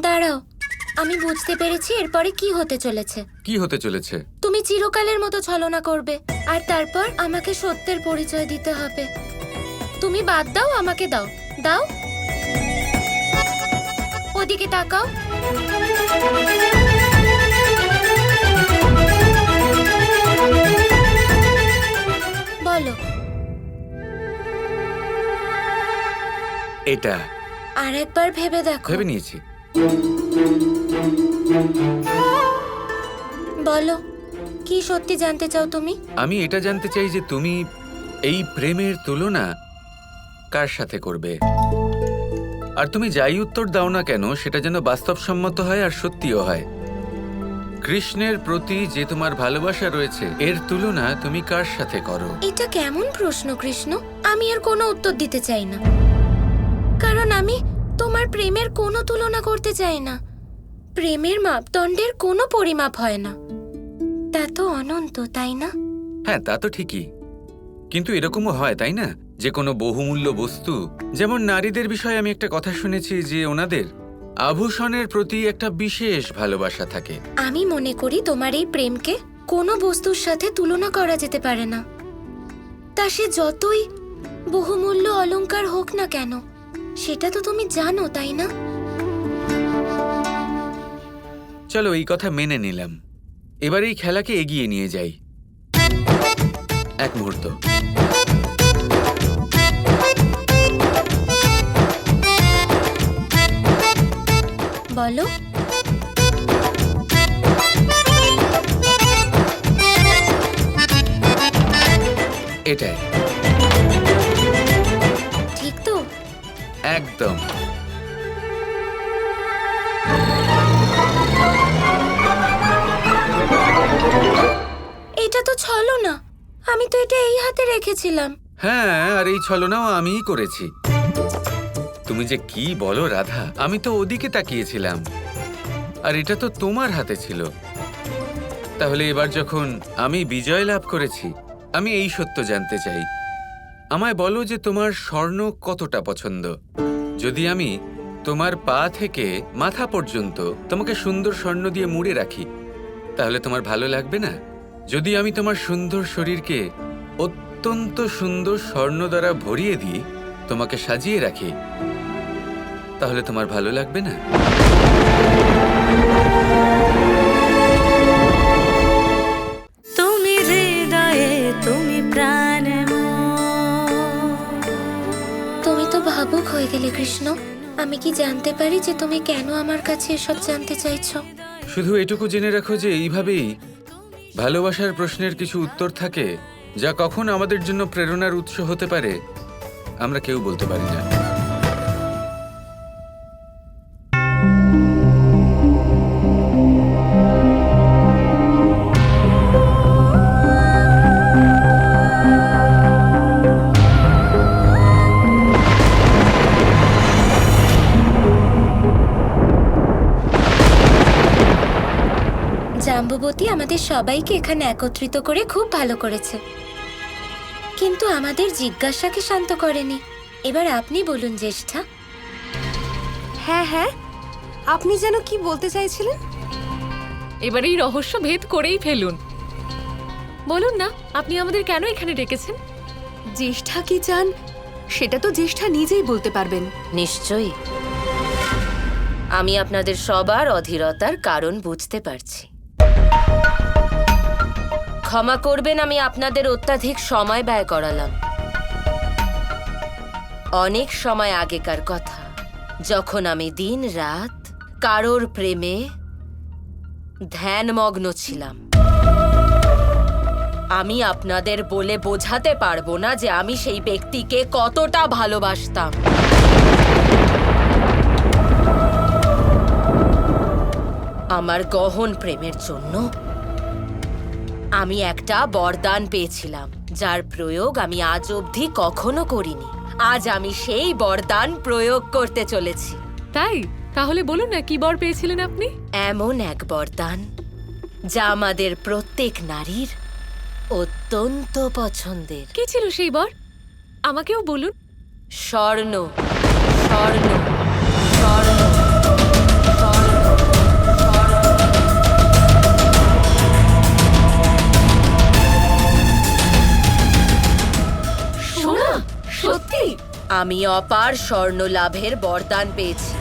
দাঁড়াও, আমি বুঝতে পেরেছি এরপরে কি হতে চলেছে। কি হতে চলেছে? তুমি চিরকালের মতো ছলনা করবে, আর তারপর আমাকে সত্যের পরিচয় দিতে হবে। তুমি বাদ দাও, আমাকে দাও। দাও, ওদিকে তাকাও। বলো। এটা আর একবার ভেবে দেখো। ভেবে নিয়েছি। বলো, কি সত্যি জানতে চাও তুমি? আমি এটা জানতে চাই যে তুমি এই প্রেমের তুলনা কার সাথে করবে, আর তুমি যাই উত্তর দাও না কেন সেটা যেন বাস্তবসম্মত হয় আর সত্যিও হয়। কৃষ্ণের প্রতি যে তোমার ভালোবাসা রয়েছে এর তুলনা তুমি কার সাথে করো? এটা কেমন প্রশ্ন কৃষ্ণ? আমি এর কোনো উত্তর দিতে চাই না, কারণ আমি তোমার প্রেমের কোনো তুলনা করতে চাই না। প্রেমের মাপদণ্ডের কোনো পরিমাপ হয় না, তা তো অনন্ত, তাই না? হ্যাঁ, তা তো ঠিকই, কিন্তু এরকমও হয় তাই না, যে কোনো বহুমূল্য বস্তু, যেমন নারীদের বিষয়ে আমি একটা কথা শুনেছি যে ওনাদের আভূষণের প্রতি একটা বিশেষ ভালোবাসা থাকে। আমি মনে করি তোমার এই প্রেমকে কোনো বস্তুর সাথে তুলনা করা যেতে পারে না, তা সে যতই বহুমূল্য অলংকার হোক না কেন। সেটা তো তুমি জানো, তাই না? চলো, এই কথা মেনে নিলাম। এবার এই খেলাকে এগিয়ে নিয়ে যাই। এক মুহূর্ত। বলো। এটাই ঠিক তো? একদম। এটা তো ছলনা। আমি তো এটা এই হাতে রেখেছিলাম। হ্যাঁ, আর এই ছলনাও আমিই করেছি। তুমি যে কি বলো রাধা, আমি তো ওদিকে তাকিয়েছিলাম, আর এটা তো তোমার হাতে ছিল। তাহলে এবার যখন আমি বিজয় লাভ করেছি, আমি এই সত্য জানতে চাই। আমায় বলো যে তোমার স্বর্ণ কতটা পছন্দ। যদি আমি তোমার পা থেকে মাথা পর্যন্ত তোমাকে সুন্দর স্বর্ণ দিয়ে মুড়ে রাখি, তাহলে তোমার ভালো লাগবে না? যদি আমি তোমার সুন্দর শরীরকে অত্যন্ত সুন্দর স্বর্ণ দ্বারা ভরিয়ে দিই, তোমাকে সাজিয়ে রাখি, তাহলে তোমার ভালো লাগবে না? তুমি হৃদয়ে, তুমি প্রাণে। তুমি তো ভাবুক হয়ে গেলে কৃষ্ণ। আমি কি জানতে পারি যে তুমি কেন আমার কাছে এসব জানতে চাইছো? শুধু এটুকু জেনে রাখো যে এইভাবেই ভালোবাসার প্রশ্নের কিছু উত্তর থাকে, যা কখন আমাদের জন্য প্রেরণার উৎস হতে পারে আমরা কেউ বলতে পারি না। জাম্বুবতী আমাদের সবাইকে এখানে একত্রিত করে খুব ভালো করেছে, কিন্তু আমাদের জিজ্ঞাসাকে শান্ত করেনি। এবার আপনি বলুন জ্যেষ্ঠা। হ্যাঁ হ্যাঁ, আপনি যেন কি বলতে চাইছিলেন? এবার এই রহস্য ভেদ করেই ফেলুন। বলুন না, আপনি আমাদের কেন এখানে ডেকেছেন? জ্যেষ্ঠা কি চান সেটা তো জ্যেষ্ঠা নিজেই বলতে পারবেন। নিশ্চয়ই। আমি আপনাদের সবার অধীরতার কারণ বুঝতে পারছি। ক্ষমা করবেন, আমি আপনাদের অত্যাধিক সময় ব্যয় করালাম। অনেক সময় আগেকার কথা, যখন আমি দিন রাত কারোর প্রেমে ধ্যানমগ্ন ছিলাম। আমি আপনাদের বলে বোঝাতে পারবো না যে আমি সেই ব্যক্তিকে কতটা ভালোবাসতাম। আমার গহন প্রেমের জন্য আমি একটা বরদান পেয়েছিলাম, যার প্রয়োগ আমি আজ অবধি কখনো করিনি। আজ আমি সেই বরদান প্রয়োগ করতে চলেছি। তাই? তাহলে বলুন না, কি বর পেয়েছিলেন আপনি? এমন এক বরদান যা আমাদের প্রত্যেক নারীর অত্যন্ত পছন্দের। কি ছিল সেই বর? আমাকেও বলুন। স্বর্ণ, স্বর্ণ, স্বর্ণ, স্বর্ণ। আমি অপার স্বর্ণ লাভের বরদান পেয়েছি,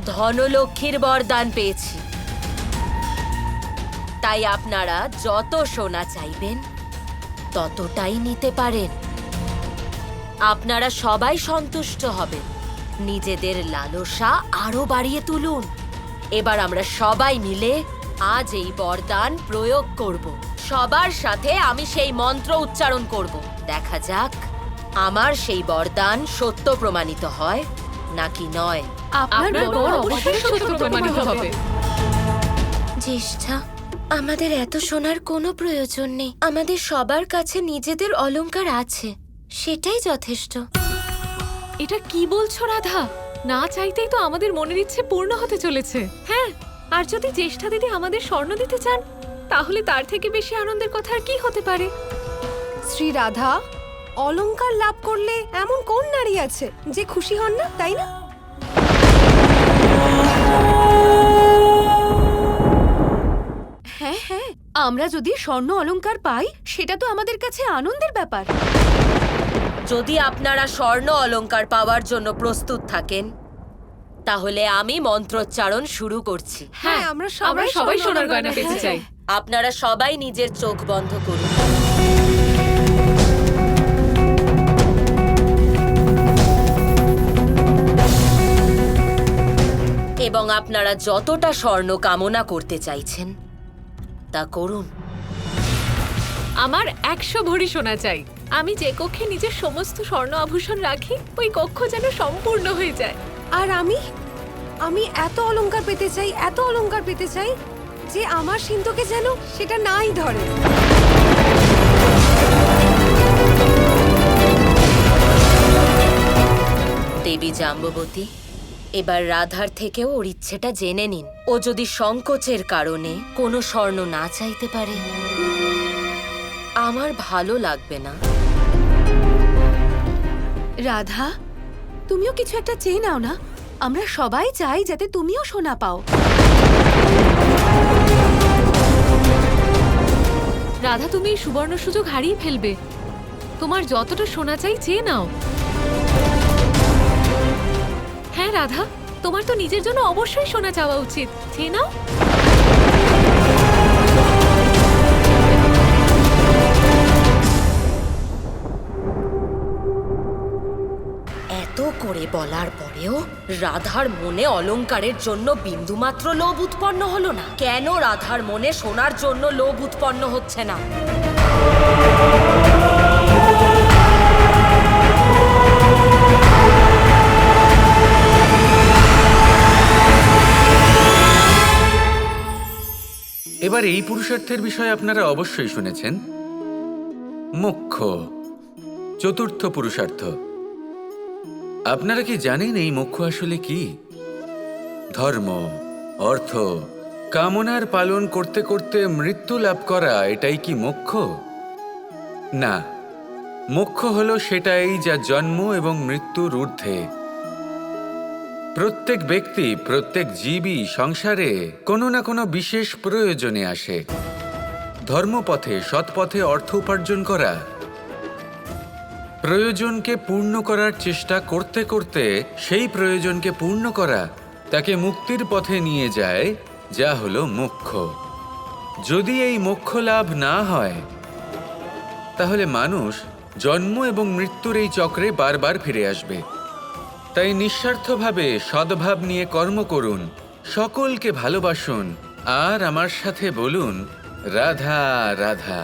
ধনলক্ষ্মীর বরদান পেয়েছি। তাই আপনারা যত সোনা চাইবেন ততটাই নিতে পারেন। আপনারা সবাই সন্তুষ্ট হবেন, নিজেদের লালসা আরো বাড়িয়ে তুলুন। এবার আমরা সবাই মিলে আজ এই বরদান প্রয়োগ করব। সবার সাথে আমি সেই মন্ত্র উচ্চারণ করব। দেখা যাক আমার সেই বরদান সত্য প্রমাণিত হয় নাকি নয়। আপনার বর অবশ্যই সত্য প্রমাণিত হবে। জ্যেষ্ঠা, আমাদের এত সোনার কোনো প্রয়োজন নেই। আমাদের সবার কাছে নিজেদের অলংকার আছে, সেটাই যথেষ্ট। এটা কি বলছো রাধা? না চাইতেই তো আমাদের মনের ইচ্ছে পূর্ণ হতে চলেছে। হ্যাঁ, আর যদি জ্যেষ্ঠা দিদি আমাদের স্বর্ণ দিতে চান, তাহলে তার থেকে বেশি আনন্দের কথা আর কি হতে পারে? শ্রী রাধা, অলংকার লাভ করলে এমন কোন নারী আছে যে খুশি হন না, তাই না? হ্যাঁ হ্যাঁ, আমরা যদি স্বর্ণ অলংকার পাই সেটা তো আমাদের কাছে আনন্দের ব্যাপার। যদি আপনারা স্বর্ণ অলংকার পাওয়ার জন্য প্রস্তুত থাকেন, তাহলে আমি মন্ত্রোচ্চারণ শুরু করছি। হ্যাঁ, আমরা সবাই সোনার গয়না পেতে চাই। আপনারা সবাই নিজের চোখ বন্ধ করুন। এবং আপনারা যতটা স্বর্ণ কামনা করতে চাইছেন তা করুন। আমার 100 ভরি সোনা চাই। আমি যে কক্ষে নিজের সমস্ত স্বর্ণ আভূষণ রাখি, ওই কক্ষ যেন সম্পূর্ণ হয়ে যায়। আর আমি এত অলংকার পেতে চাই, এত অলংকার পেতে চাই যে আমার সিন্ধুকে যেন সেটা নাই ধরে। দেবী জাম্ববতী, এবার রাধার থেকেও ওর ইচ্ছেটা জেনে নিন। ও যদি সংকোচের কারণে কোনো স্বর্ণ না চাইতে পারে, আমার ভালো লাগবে না। রাধা, তুমিও কিছু একটা চেয়ে নাও না। আমরা সবাই চাই যাতে তুমিও সোনা পাও। রাধা, তুমি এই সুবর্ণ সুযোগ হারিয়ে ফেলবে। তোমার যতটা সোনা চাই চেয়ে নাও। হ্যাঁ রাধা, তোমার তো নিজের জন্য অবশ্যই সোনা চাওয়া উচিত। চেয়ে নাও। এত করে বলার পরেও রাধার মনে অলংকারের জন্য বিন্দুমাত্র লোভ উৎপন্ন হলো না। কেন রাধার মনে সোনার জন্য লোভ উৎপন্ন হচ্ছে না? এবার এই পুরুষার্থের বিষয়ে আপনারা অবশ্যই শুনেছেন। মোক্ষ, চতুর্থ পুরুষার্থ। আপনারা কি জানেন এই মোক্ষ আসলে কি? ধর্ম, অর্থ, কামনার পালন করতে করতে মৃত্যু লাভ করা, এটাই কি মোক্ষ? না, মোক্ষ হলো সেটাই যা জন্ম এবং মৃত্যুর ঊর্ধ্বে। প্রত্যেক ব্যক্তি, প্রত্যেক জীবই সংসারে কোনো না কোনো বিশেষ প্রয়োজনে আসে। ধর্মপথে, সৎপথে অর্থ উপার্জন করা, প্রয়োজনকে পূর্ণ করার চেষ্টা করতে করতে সেই প্রয়োজনকে পূর্ণ করা তাকে মুক্তির পথে নিয়ে যায়, যা হলো মোক্ষ। যদি এই মোক্ষ লাভ না হয়, তাহলে মানুষ জন্ম এবং মৃত্যুর এই চক্রে বারবার ফিরে আসবে। তাই নিঃস্বার্থভাবে সদ্ভাব নিয়ে কর্ম করুন, সকলকে ভালোবাসুন, আর আমার সাথে বলুন রাধা রাধা।